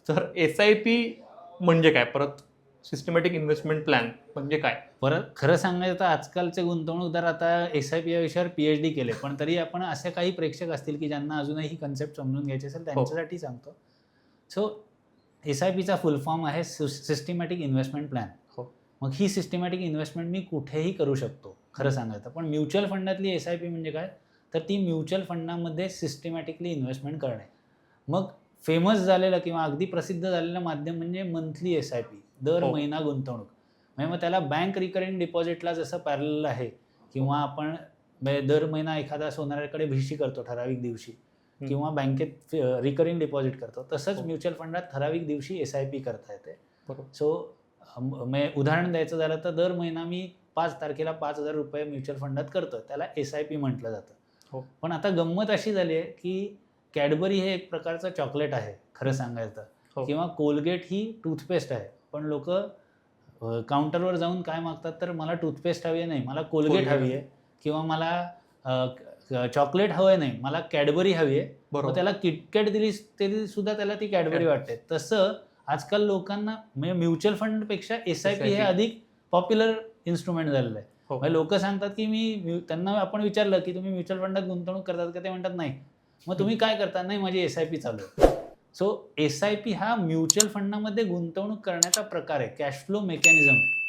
तर SIP म्हणजे काय? परत सिस्टमॅटिक इन्व्हेस्टमेंट प्लॅन म्हणजे काय? परत खरं सांगायचं तर आजकालचे गुंतवणूकदार आता SIP या विषयावर PhD केले, पण तरी आपण असे काही प्रेक्षक असतील की ज्यांना अजूनही ही कन्सेप्ट समजून घ्यायची असेल त्यांच्यासाठी सांगतो. सो SIPचा फुल फॉर्म आहे सिस्टमॅटिक इन्व्हेस्टमेंट प्लॅन. हो. मग ही सिस्टमॅटिक इन्व्हेस्टमेंट मी कुठेही करू शकतो खरं सांगायचं. पण म्युच्युअल फंडातली SIP म्हणजे काय? तर ती म्युच्युअल फंडामध्ये सिस्टमॅटिकली इन्व्हेस्टमेंट करणे. मग फेमस झालेलं किंवा अगदी प्रसिद्ध झालेलं माध्यम म्हणजे मंथली SIP, दर महिना गुंतवणूक. म्हणजे मग त्याला बँक रिकरिंग डिपॉझिटला जसं पॅरलल आहे किंवा आपण म्हणजे दर महिना एखादा सोनाराकडे भिशी करतो ठराविक दिवशी किंवा बँकेत रिकरिंग डिपॉझिट करतो, तसंच म्युच्युअल फंडात ठराविक दिवशी SIP करता येते. सो म्हणजे उदाहरण द्यायचं झालं तर दर महिना मी 5 तारखेला ₹5,000 म्युच्युअल फंडात करतो, त्याला SIP म्हटलं जातं. पण आता गंमत अशी झाली आहे की कॅडबरी हे एक प्रकारचं चॉकलेट आहे खरं सांगायचं तर, किंवा कोलगेट ही टूथपेस्ट आहे. पण लोकं काउंटरवर जाऊन काय मागतात, तर मला टूथपेस्ट हवी नाही, मला कोलगेट हवी आहे किंवा मला चॉकलेट हवं नाही, मला कॅडबरी हवी आहे. मग त्याला किटकॅट दिली तरी सुद्धा त्याला ती कॅडबरी वाटते. तसं आजकाल लोकांना म्हणजे म्युच्युअल फंडपेक्षा SIP हे अधिक पॉप्युलर इन्स्ट्रुमेंट झालेलं आहे. म्हणजे लोकं सांगतात की त्यांना आपण विचारलं की तुम्ही म्युच्युअल फंडात गुंतवणूक करतात का? ते म्हणतात नाही. मग तुम्ही काय करता? नाही, माझी SIP चालू आहे. सो SIP हा म्युच्युअल फंडामध्ये गुंतवणूक करण्याचा प्रकार आहे, कॅश फ्लो मेकॅनिझम आहे.